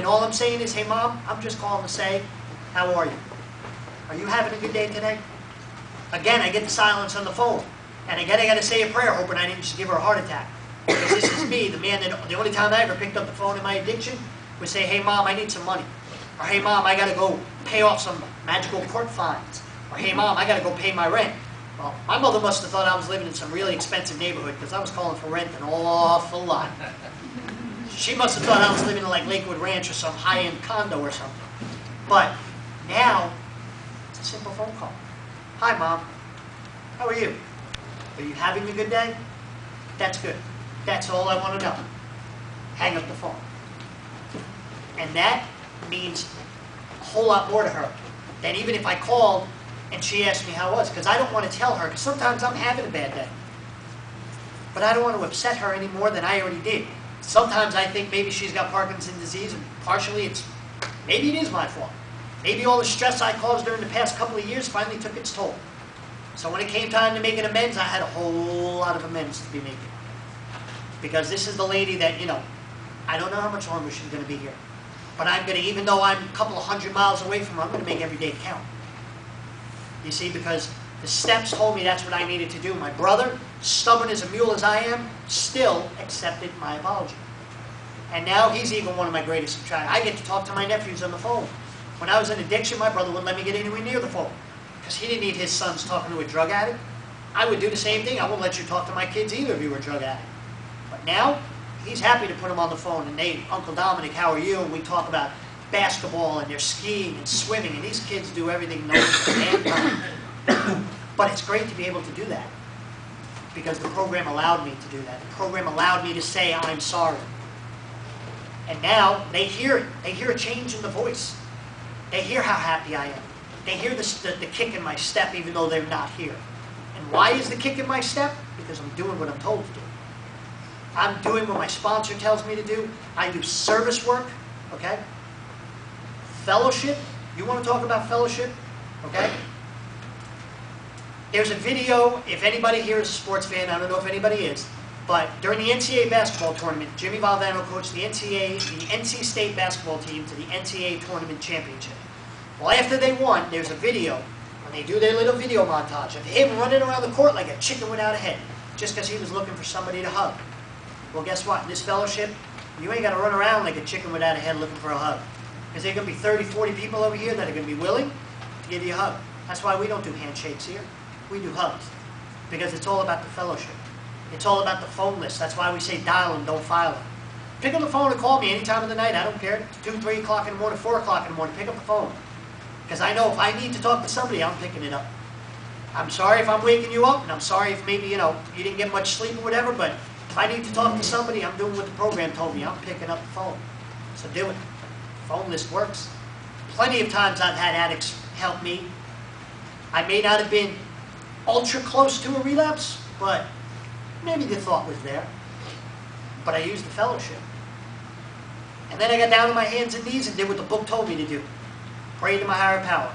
all I'm saying is, hey mom, I'm just calling to say, how are you? Are you having a good day today? Again, I get the silence on the phone. And again, I got to say a prayer, hoping I didn't just give her a heart attack. Because this is me, the man that, the only time I ever picked up the phone in my addiction would say, hey mom, I need some money. Or hey mom, I got to go pay off some magical court fines. Or hey mom, I got to go pay my rent. Well, my mother must have thought I was living in some really expensive neighborhood because I was calling for rent an awful lot. She must have thought I was living in like Lakewood Ranch or some high-end condo or something. But now, it's a simple phone call. Hi mom, how are you? Are you having a good day? That's good. That's all I want to know. Hang up the phone. And that means a whole lot more to her than even if I called and she asked me how I was, because I don't want to tell her, because sometimes I'm having a bad day. But I don't want to upset her any more than I already did. Sometimes I think maybe she's got Parkinson's disease, and partially maybe it is my fault. Maybe all the stress I caused during the past couple of years finally took its toll. So when it came time to making amends, I had a whole lot of amends to be making. Because this is the lady that, you know, I don't know how much longer she's going to be here. But I'm going to, even though I'm a couple of 100 miles away from her, I'm going to make every day count. You see, because the steps told me that's what I needed to do. My brother, stubborn as a mule as I am, still accepted my apology. And now he's even one of my greatest attractions. I get to talk to my nephews on the phone. When I was in addiction, my brother wouldn't let me get anywhere near the phone. Because he didn't need his sons talking to a drug addict. I would do the same thing. I wouldn't let you talk to my kids either if you were a drug addict. But now, he's happy to put them on the phone. And they, Uncle Dominic, how are you? And we talk about basketball and they're skiing and swimming. And these kids do everything known to mankind. But it's great to be able to do that. Because the program allowed me to do that. The program allowed me to say, I'm sorry. And now, they hear it. They hear a change in the voice. They hear how happy I am. They hear the kick in my step even though they're not here. And why is the kick in my step? Because I'm doing what I'm told to do. I'm doing what my sponsor tells me to do. I do service work, okay? Fellowship. You want to talk about fellowship? Okay? There's a video, if anybody here is a sports fan, I don't know if anybody is, but during the NCAA basketball tournament, Jimmy Valvano coached the NC State basketball team to the NCAA tournament championship. Well, after they won, there's a video, when they do their little video montage of him running around the court like a chicken without a head, just because he was looking for somebody to hug. Well, guess what? In this fellowship, you ain't got to run around like a chicken without a head looking for a hug. Because there are going to be 30, 40 people over here that are going to be willing to give you a hug. That's why we don't do handshakes here. We do hugs. Because it's all about the fellowship. It's all about the phone list. That's why we say dial them, don't file them. Pick up the phone and call me any time of the night. I don't care. 2, 3 o'clock in the morning, 4 o'clock in the morning. Pick up the phone. Because I know if I need to talk to somebody, I'm picking it up. I'm sorry if I'm waking you up, and I'm sorry if maybe, you know, you didn't get much sleep or whatever, but if I need to talk to somebody, I'm doing what the program told me. I'm picking up the phone. So do it. Phone list works. Plenty of times I've had addicts help me. I may not have been ultra close to a relapse, but maybe the thought was there. But I used the fellowship. And then I got down on my hands and knees and did what the book told me to do. Prayed to my higher power.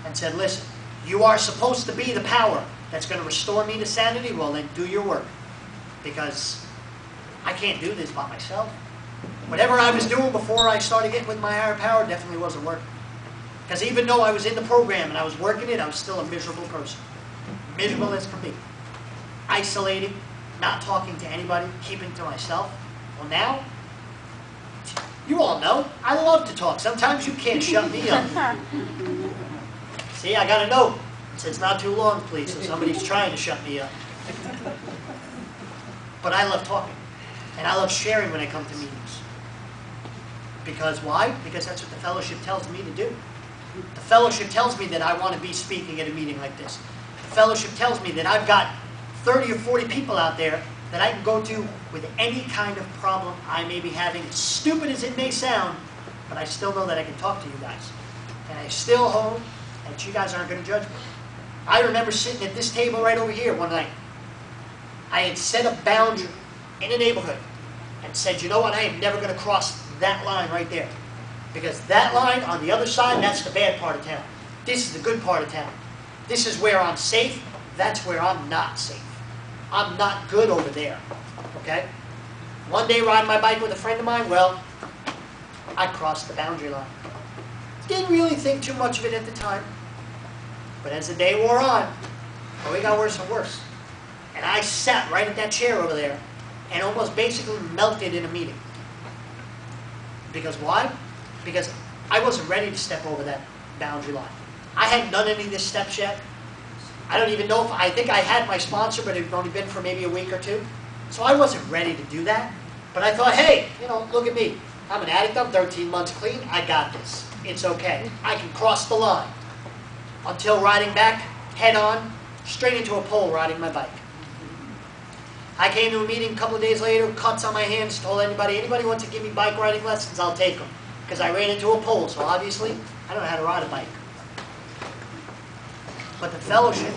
And said, listen, you are supposed to be the power that's going to restore me to sanity. Well, then do your work. Because I can't do this by myself. Whatever I was doing before I started getting with my higher power definitely wasn't working. Because even though I was in the program and I was working it, I was still a miserable person. Miserable as can be. Isolating, not talking to anybody, keeping to myself. Well, now, you all know, I love to talk. Sometimes you can't shut me up. See, I got a note. It says not too long, please, so somebody's trying to shut me up. But I love talking. And I love sharing when I come to meetings. Because why? Because that's what the fellowship tells me to do. The fellowship tells me that I want to be speaking at a meeting like this. The fellowship tells me that I've got 30 or 40 people out there that I can go to with any kind of problem I may be having, as stupid as it may sound, but I still know that I can talk to you guys. And I still hope that you guys aren't going to judge me. I remember sitting at this table right over here one night. I had set a boundary in a neighborhood and said, you know what, I am never going to cross that line right there. Because that line on the other side, that's the bad part of town. This is the good part of town. This is where I'm safe. That's where I'm not safe. I'm not good over there. Okay? One day riding my bike with a friend of mine, well, I crossed the boundary line. Didn't really think too much of it at the time. But as the day wore on, it got worse and worse. And I sat right at that chair over there and almost basically melted in a meeting. Because why? Because I wasn't ready to step over that boundary line. I hadn't done any of these steps yet. I don't even know if, I think I had my sponsor, but it had only been for maybe a week or two. So I wasn't ready to do that. But I thought, hey, look at me. I'm an addict, I'm 13 months clean, I got this. It's okay. I can cross the line. Until riding back, head on, straight into a pole riding my bike. I came to a meeting a couple of days later, cuts on my hands, told anybody wants to give me bike riding lessons, I'll take them. Because I ran into a pole, so obviously, I don't know how to ride a bike. But the fellowship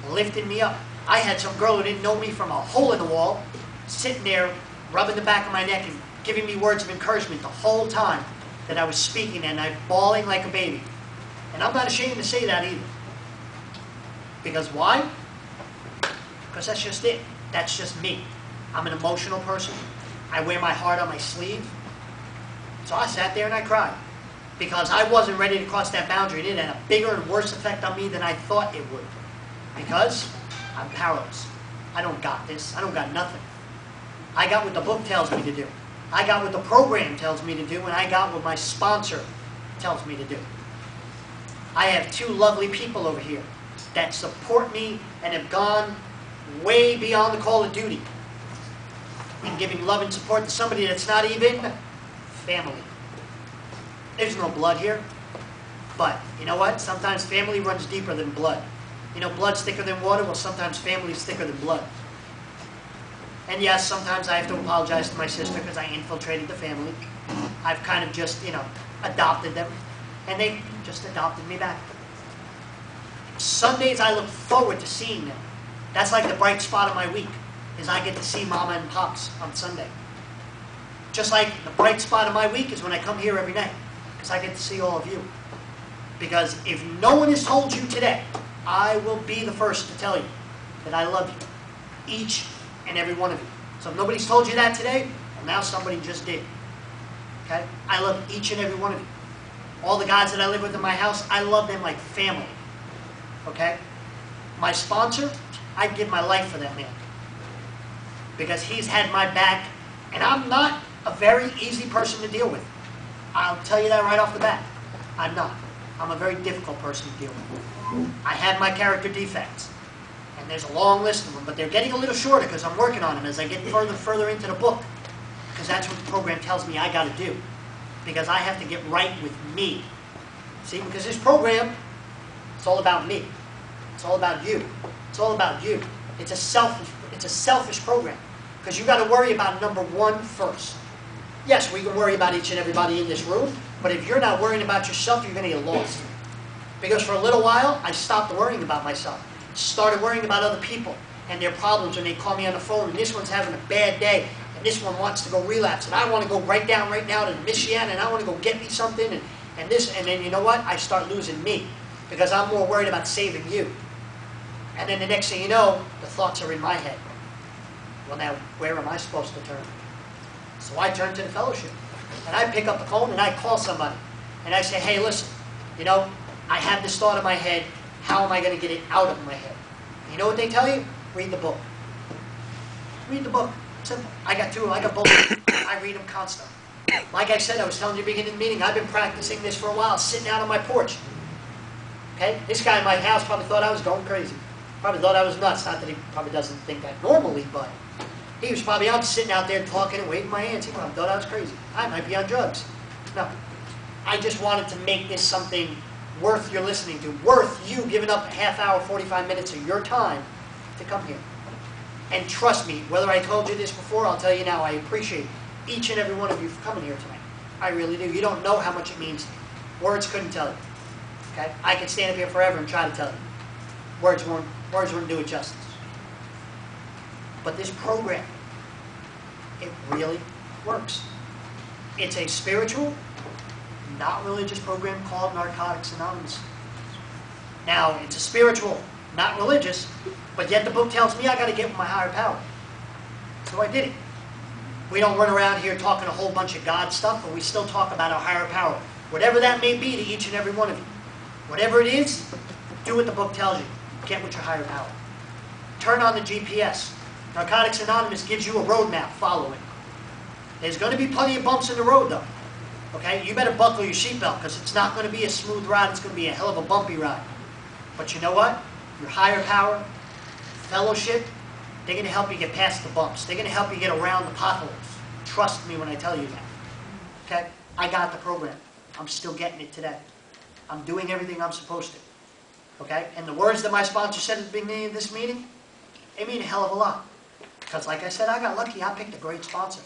lifted me up. I had some girl who didn't know me from a hole in the wall, sitting there, rubbing the back of my neck and giving me words of encouragement the whole time that I was speaking, and I'm bawling like a baby. And I'm not ashamed to say that either. Because why? Because that's just it. That's just me. I'm an emotional person. I wear my heart on my sleeve. So I sat there and I cried. Because I wasn't ready to cross that boundary. It had a bigger and worse effect on me than I thought it would. Because I'm powerless. I don't got this. I don't got nothing. I got what the book tells me to do. I got what the program tells me to do, and I got what my sponsor tells me to do. I have two lovely people over here that support me and have gone way beyond the call of duty in giving love and support to somebody that's not even family. There's no blood here, but you know what? Sometimes family runs deeper than blood. Blood's thicker than water. Well, sometimes family's thicker than blood. And yes, sometimes I have to apologize to my sister because I infiltrated the family. I've kind of just, adopted them. And they just adopted me back. Sundays I look forward to seeing them. That's like the bright spot of my week, is I get to see Mama and Pops on Sunday. Just like the bright spot of my week is when I come here every night, because I get to see all of you. Because if no one has told you today, I will be the first to tell you that I love you. Each and every one of you. So if nobody's told you that today, well, now somebody just did. Okay? I love each and every one of you. All the guys that I live with in my house, I love them like family. Okay? My sponsor, I'd give my life for that man. Because he's had my back, and I'm not a very easy person to deal with. I'll tell you that right off the bat. I'm not. I'm a very difficult person to deal with. I have my character defects. And there's a long list of them, but they're getting a little shorter because I'm working on them as I get further into the book. Because that's what the program tells me I got to do. Because I have to get right with me. See, because this program, it's all about me. It's all about you. It's all about you. It's a selfish program. Because you got to worry about number one first. Yes, we can worry about each and everybody in this room, but if you're not worrying about yourself, you're going to get lost. Because for a little while, I stopped worrying about myself. Started worrying about other people and their problems when they call me on the phone, and this one's having a bad day, and this one wants to go relapse, and I want to go right now to Michiana, and I want to go get me something, and this, and then you know what? I start losing me because I'm more worried about saving you. And then the next thing you know, the thoughts are in my head. Well, now, where am I supposed to turn? So I turn to the fellowship, and I pick up the phone, and I call somebody, and I say, hey, listen, I have this thought in my head. How am I going to get it out of my head? You know what they tell you? Read the book. Read the book. Simple. I got both. I read them constantly. Like I said, I was telling you at the beginning of the meeting, I've been practicing this for a while, sitting out on my porch. Okay? This guy in my house probably thought I was going crazy. Probably thought I was nuts. Not that he probably doesn't think that normally, but he was probably out sitting out there talking and waving my hands. He probably thought I was crazy. I might be on drugs. No. I just wanted to make this something worth your listening to, worth you giving up a half hour, 45 minutes of your time to come here. And trust me, whether I told you this before, I'll tell you now, I appreciate each and every one of you for coming here tonight. I really do. You don't know how much it means to me. Words couldn't tell you. Okay? I could stand up here forever and try to tell you. Words wouldn't do it justice. But this program, it really works. It's a spiritual, not religious program called Narcotics Anonymous. Now, it's a spiritual, not religious, but yet the book tells me I got to get with my higher power. So I did it. We don't run around here talking a whole bunch of God stuff, but we still talk about our higher power. Whatever that may be to each and every one of you. Whatever it is, do what the book tells you. Get with your higher power. Turn on the GPS. Narcotics Anonymous gives you a roadmap. Follow it. There's going to be plenty of bumps in the road, though. Okay? You better buckle your seatbelt, because it's not going to be a smooth ride. It's going to be a hell of a bumpy ride. But you know what? Your higher power, fellowship, they're going to help you get past the bumps. They're going to help you get around the potholes. Trust me when I tell you that. Okay? I got the program. I'm still getting it today. I'm doing everything I'm supposed to. Okay? And the words that my sponsor said at the beginning of this meeting, they mean a hell of a lot. Because like I said, I got lucky. I picked a great sponsor.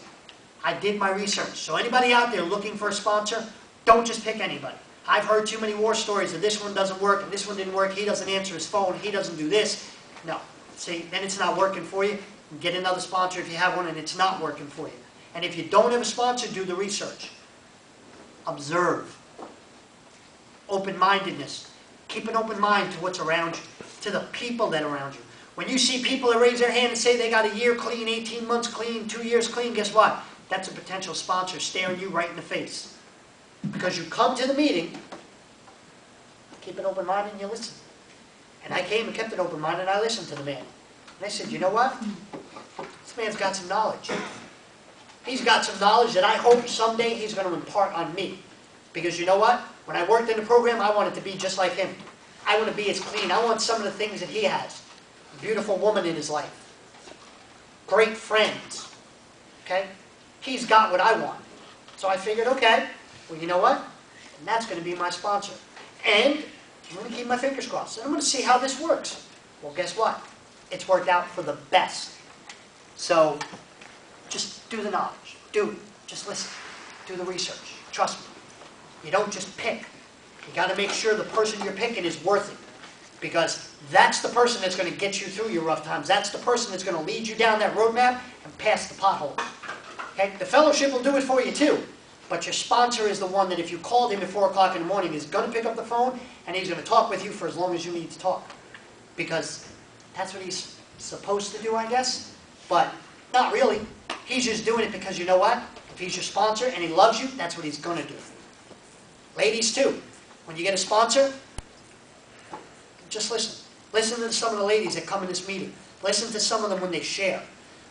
I did my research. So anybody out there looking for a sponsor, don't just pick anybody. I've heard too many war stories that this one doesn't work and this one didn't work. He doesn't answer his phone. He doesn't do this. No. See, then it's not working for you. Get another sponsor if you have one and it's not working for you. And if you don't have a sponsor, do the research. Observe. Open-mindedness. Keep an open mind to what's around you, to the people that are around you. When you see people that raise their hand and say they got a year clean, 18 months clean, 2 years clean, guess what? That's a potential sponsor staring you right in the face. Because you come to the meeting, keep an open mind and you listen. And I came and kept an open mind and I listened to the man. And I said, you know what? This man's got some knowledge. He's got some knowledge that I hope someday he's going to impart on me. Because you know what? When I worked in the program, I wanted to be just like him. I want to be as clean. I want some of the things that he has. A beautiful woman in his life. Great friends. Okay? He's got what I want. So I figured, okay, well, you know what? And that's going to be my sponsor. And I'm going to keep my fingers crossed. And I'm going to see how this works. Well, guess what? It's worked out for the best. So just do the knowledge. Do it. Just listen. Do the research. Trust me. You don't just pick. You got to make sure the person you're picking is worth it. Because that's the person that's going to get you through your rough times. That's the person that's going to lead you down that roadmap and past the pothole. Okay? The fellowship will do it for you too. But your sponsor is the one that if you called him at 4 o'clock in the morning, he's going to pick up the phone and he's going to talk with you for as long as you need to talk. Because that's what he's supposed to do, I guess. But not really. He's just doing it because you know what? If he's your sponsor and he loves you, that's what he's going to do. Ladies too. When you get a sponsor, just listen. Listen to some of the ladies that come in this meeting. Listen to some of them when they share.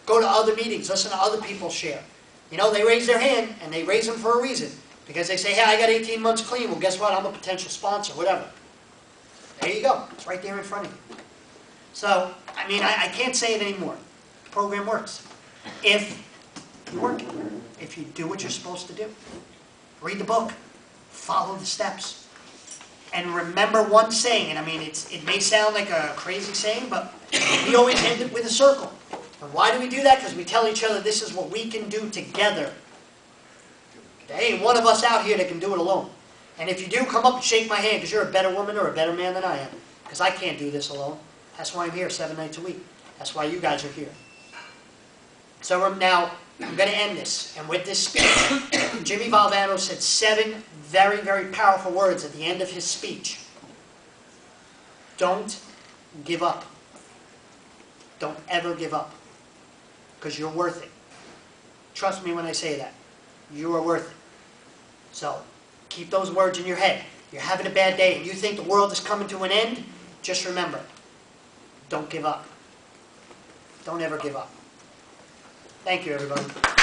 Go to other meetings. Listen to other people share. You know, they raise their hand, and they raise them for a reason. Because they say, hey, I got 18 months clean. Well, guess what? I'm a potential sponsor, whatever. There you go. It's right there in front of you. So, I mean, I can't say it anymore. The program works. If you work it. If you do what you're supposed to do. Read the book. Follow the steps. And remember one saying, and I mean, it may sound like a crazy saying, but we always end it with a circle. And why do we do that? Because we tell each other this is what we can do together. There ain't one of us out here that can do it alone. And if you do, come up and shake my hand because you're a better woman or a better man than I am. Because I can't do this alone. That's why I'm here 7 nights a week. That's why you guys are here. So now, I'm going to end this. And with this speech, Jimmy Valvano said 7 very, very powerful words at the end of his speech. Don't give up. Don't ever give up. Because you're worth it. Trust me when I say that. You are worth it. So, keep those words in your head. You're having a bad day and you think the world is coming to an end, just remember, don't give up. Don't ever give up. Thank you, everybody.